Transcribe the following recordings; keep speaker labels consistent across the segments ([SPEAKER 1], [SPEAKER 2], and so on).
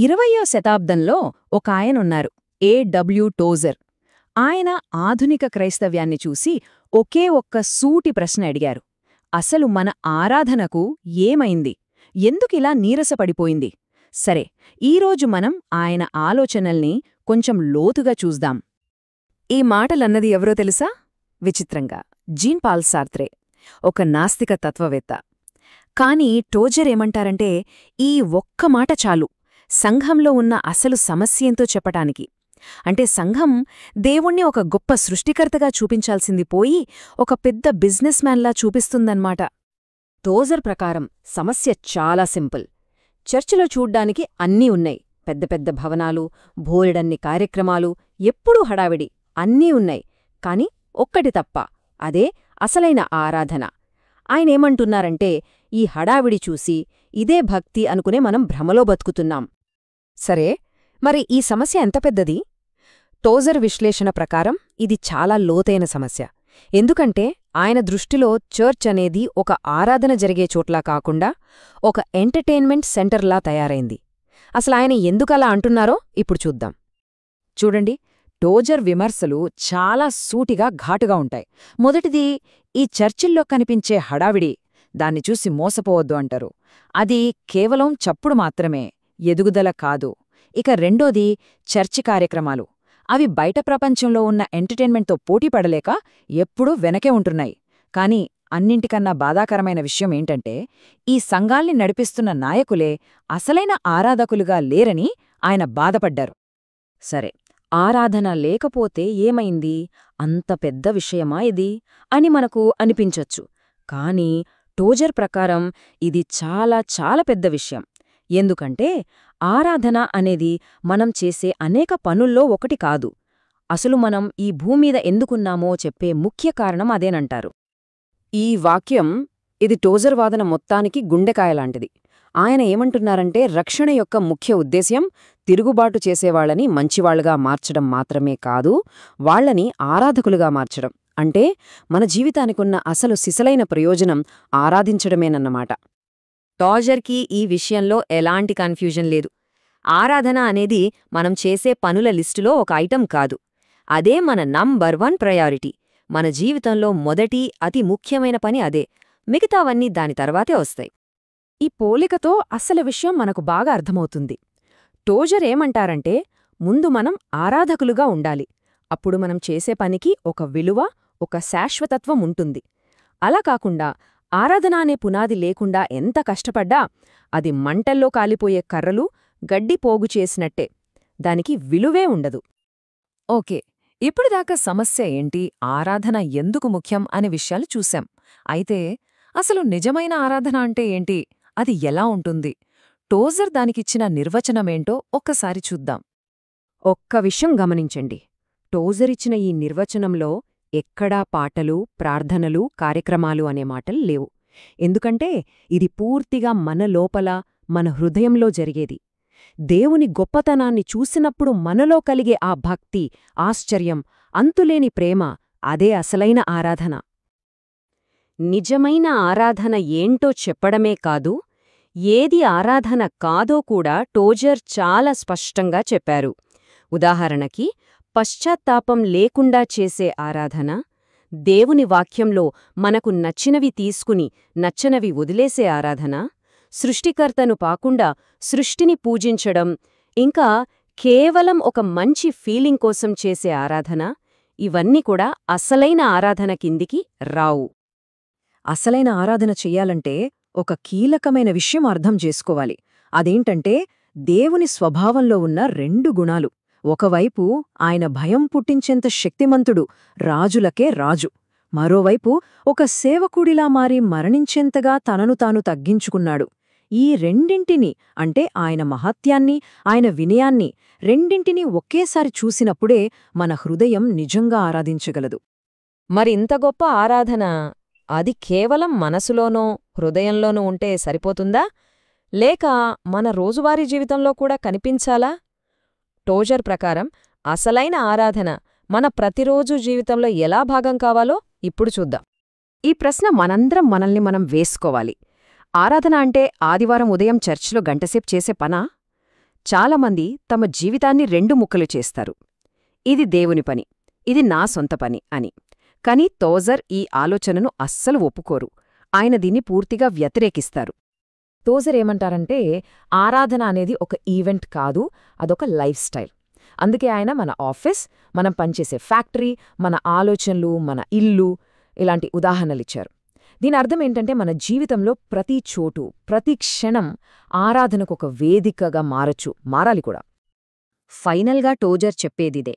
[SPEAKER 1] 20వ శతాబ్దంలో ఒకాయనున్నారు, A.W. Tozer. ఆయన ఆధునిక క్రైస్తవ్యాన్ని చూసి ఒకే ఒక్క సూటి ప్రశ్న అడిగారు. అసలు మన ఆరాధనకు ఏమైంది? ఎందుకిలా నీరసపడిపోయింది? సరే, ఈరోజు మనం ఆయన ఆలోచనల్ని కొంచెం లోతుగా చూద్దాం. ఈ మాటలన్నది ఎవరో తెలుసా? విచిత్రంగా జీన్ పాల్ సార్త్రే, ఒక నాస్తిక తత్వవేత్త. కాని టోజర్ ఏమంటారంటే, ఈ ఒక్క మాట చాలు సంఘంలో ఉన్న అసలు సమస్యేంతో చెప్పటానికి. అంటే సంఘం దేవుణ్ణి ఒక గొప్ప సృష్టికర్తగా చూపించాల్సింది పోయి ఒక పెద్ద బిజినెస్ మ్యాన్లా చూపిస్తుందన్నమాట. టోజర్ ప్రకారం సమస్య చాలా సింపుల్. చర్చిలో చూడ్డానికి అన్నీ ఉన్నాయి, పెద్ద పెద్ద భవనాలు, బోలెడన్ని కార్యక్రమాలు, ఎప్పుడూ హడావిడి, అన్నీ ఉన్నాయి. కాని ఒక్కటి తప్ప, అదే అసలైన ఆరాధన. ఆయనేమంటున్నారంటే, ఈ హడావిడి చూసి ఇదే భక్తి అనుకునే మనం భ్రమలో బతుకుతున్నాం. సరే, మరి ఈ సమస్య ఎంత పెద్దది? టోజర్ విశ్లేషణ ప్రకారం ఇది చాలా లోతైన సమస్య. ఎందుకంటే ఆయన దృష్టిలో చర్చ్ అనేది ఒక ఆరాధన జరిగే చోట్లా కాకుండా ఒక ఎంటర్టైన్మెంట్ సెంటర్లా తయారైంది. అసలాయన ఎందుకలా అంటున్నారో ఇప్పుడు చూద్దాం. చూడండి, టోజర్ విమర్శలు చాలా సూటిగా ఘాటుగా ఉంటాయి. మొదటిది, ఈ చర్చిల్లో కనిపించే హడావిడి, దాన్ని చూసి మోసపోవద్దు అంటారు. అది కేవలం చప్పుడు మాత్రమే, ఎదుగుదల కాదు. ఇక రెండోది, చర్చి కార్యక్రమాలు. అవి బయట ప్రపంచంలో ఉన్న ఎంటర్టైన్మెంట్తో పోటీపడలేక ఎప్పుడూ వెనకే ఉంటున్నాయి. కాని అన్నింటికన్నా బాధాకరమైన విషయం ఏంటంటే, ఈ సంఘాల్ని నడిపిస్తున్న నాయకులే అసలైన ఆరాధకులుగా లేరని ఆయన బాధపడ్డారు. సరే, ఆరాధన లేకపోతే ఏమైంది? అంత పెద్ద విషయమా ఇది అని మనకు అనిపించొచ్చు. కాని టోజర్ ప్రకారం ఇది చాలా చాలా పెద్ద విషయం. ఎందుకంటే ఆరాధన అనేది మనం చేసే అనేక పనుల్లో ఒకటి కాదు. అసలు మనం ఈ భూమీద ఎందుకున్నామో చెప్పే ముఖ్య కారణం అదేనంటారు. ఈ వాక్యం, ఇది టోజర్ వాదన మొత్తానికి గుండెకాయలాంటిది. ఆయన ఏమంటున్నారంటే, రక్షణ యొక్క ముఖ్య ఉద్దేశ్యం తిరుగుబాటు చేసేవాళ్లని మంచివాళ్లుగా మార్చడం మాత్రమే కాదు, వాళ్లని ఆరాధకులుగా మార్చడం. అంటే మన జీవితానికున్న అసలు సిసలైన ప్రయోజనం ఆరాధించడమేనన్నమాట. టోజర్కి ఈ విషయంలో ఎలాంటి కన్ఫ్యూజన్ లేదు. ఆరాధన అనేది మనం చేసే పనుల లిస్టులో ఒక ఐటెం కాదు. అదే మన నంబర్ 1 ప్రయారిటీ. మన జీవితంలో మొదటి అతి ముఖ్యమైన పని అదే. మిగతావన్నీ దాని తర్వాతే వస్తాయి. ఈ పోలికతో అసలు విషయం మనకు బాగా అర్థమవుతుంది. టోజర్ ఏమంటారంటే, ముందు మనం ఆరాధకులుగా ఉండాలి. అప్పుడు మనం చేసే పనికి ఒక విలువ, ఒక శాశ్వతత్వం ఉంటుంది. అలా కాకుండా ఆరాధన అనే పునాది లేకుండా ఎంత కష్టపడ్డా అది మంటల్లో కాలిపోయే కర్రలు, గడ్డి పోగు చేసినట్టే. దానికి విలువే ఉండదు. ఓకే, ఇప్పుడుదాకా సమస్య ఏంటి, ఆరాధన ఎందుకు ముఖ్యం అనే విషయాలు చూశాం. అయితే అసలు నిజమైన ఆరాధన అంటే ఏంటి? అది ఎలా ఉంటుంది? టోజర్ దానికిచ్చిన నిర్వచనమేంటో ఒక్కసారి చూద్దాం. ఒక్క విషయం గమనించండి. టోజరిచ్చిన ఈ నిర్వచనంలో ఎక్కడా పాటలు, ప్రార్థనలు, కార్యక్రమాలు అనే మాటలు లేవు. ఎందుకంటే ఇది పూర్తిగా మన లోపల, మన హృదయంలో జరిగేది. దేవుని గొప్పతనాన్ని చూసినప్పుడు మనలో కలిగే ఆ భక్తి, ఆశ్చర్యం, అంతులేని ప్రేమ, అదే అసలైన ఆరాధన. నిజమైన ఆరాధన ఏంటో చెప్పడమే కాదు, ఏది ఆరాధన కాదో కూడా టోజర్ చాలా స్పష్టంగా చెప్పారు. ఉదాహరణకి, పశ్చాత్తాపం లేకుండా చేసే ఆరాధన, దేవుని వాక్యంలో మనకు నచ్చినవి తీసుకుని నచ్చనవి వదిలేసే ఆరాధన, సృష్టికర్తను పాకుండా సృష్టిని పూజించడం, ఇంకా కేవలం ఒక మంచి ఫీలింగ్ కోసం చేసే ఆరాధన, ఇవన్నీ కూడా అసలైన ఆరాధన కిందికి రావు. అసలైన ఆరాధన చెయ్యాలంటే ఒక కీలకమైన విషయం అర్థం చేసుకోవాలి. అదేంటంటే, దేవుని స్వభావంలో ఉన్న 2 గుణాలు. ఒకవైపు ఆయన భయం పుట్టించేంత శక్తిమంతుడు, రాజులకే రాజు. మరోవైపు ఒక సేవకుడిలా మారి మరణించేంతగా తనను తాను తగ్గించుకున్నాడు. ఈ రెండింటినీ, అంటే ఆయన మహత్యాన్ని, ఆయన వినయాన్ని, రెండింటినీ ఒకేసారి చూసినప్పుడే మన హృదయం నిజంగా ఆరాధించగలదు. మరింత గొప్ప ఆరాధన అది కేవలం మనసులోనో హృదయంలోనూ ఉంటే సరిపోతుందా? లేక మన రోజువారీ జీవితంలో కూడా కనిపించాలా? టోజర్ ప్రకారం అసలైన ఆరాధన మన ప్రతిరోజూ జీవితంలో ఎలా భాగం కావాలో ఇప్పుడు చూద్దాం. ఈ ప్రశ్న మనందరం మనల్ని మనం వేసుకోవాలి. ఆరాధన అంటే ఆదివారం ఉదయం చర్చిలో గంటసేపు చేసే పనా? చాలామంది తమ జీవితాన్ని రెండు ముక్కలు చేస్తారు. ఇది దేవుని పని, ఇది నా సొంత పని అని. కాని తోజర్ ఈ ఆలోచనను అస్సలు ఒప్పుకోరు. ఆయన దీన్ని పూర్తిగా వ్యతిరేకిస్తారు.
[SPEAKER 2] తోజర్ ఏమంటారంటే ఆరాధన అనేది ఒక ఈవెంట్ కాదు, అదొక లైఫ్ స్టైల్. అందుకే ఆయన మన ఆఫీస్, మనం పనిచేసే ఫ్యాక్టరీ, మన ఆలోచనలు, మన ఇల్లు ఇలాంటి ఉదాహరణలిచ్చారు. దీని అర్థం ఏంటంటే మన జీవితంలో ప్రతి చోటు, ప్రతి క్షణం ఆరాధనకొక వేదికగా మారాలి కూడా.
[SPEAKER 1] ఫైనల్గా టోజర్ చెప్పేదిదే.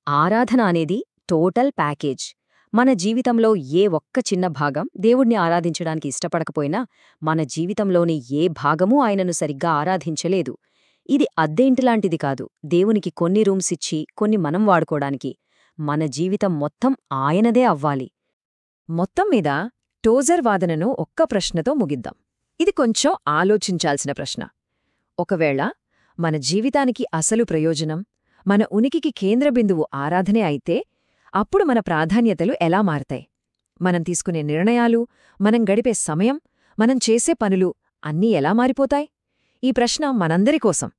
[SPEAKER 1] ఆరాధన అనేది టోటల్ ప్యాకేజ్. మన జీవితంలో ఏ ఒక్క చిన్న భాగం దేవుణ్ణి ఆరాధించడానికి ఇష్టపడకపోయినా మన జీవితంలోని ఏ భాగమూ ఆయనను సరిగ్గా ఆరాధించలేదు. ఇది అద్దెంటిలాంటిది కాదు. దేవునికి కొన్ని రూమ్స్ ఇచ్చి కొన్ని మనం వాడుకోడానికి. మన జీవితం మొత్తం ఆయనదే అవ్వాలి. మొత్తం మీద టోజర్ వాదనను ఒక్క ప్రశ్నతో ముగిద్దాం. ఇది కొంచెం ఆలోచించాల్సిన ప్రశ్న. ఒకవేళ మన జీవితానికి అసలు ప్రయోజనం, మన ఉనికికి కేంద్రబిందువు ఆరాధనే అయితే అప్పుడు మన ప్రాధాన్యతలు ఎలా మారతాయి? మనం తీసుకునే నిర్ణయాలు, మనం గడిపే సమయం, మనం చేసే పనులు అన్నీ ఎలా మారిపోతాయి? ఈ ప్రశ్న మనందరి కోసం.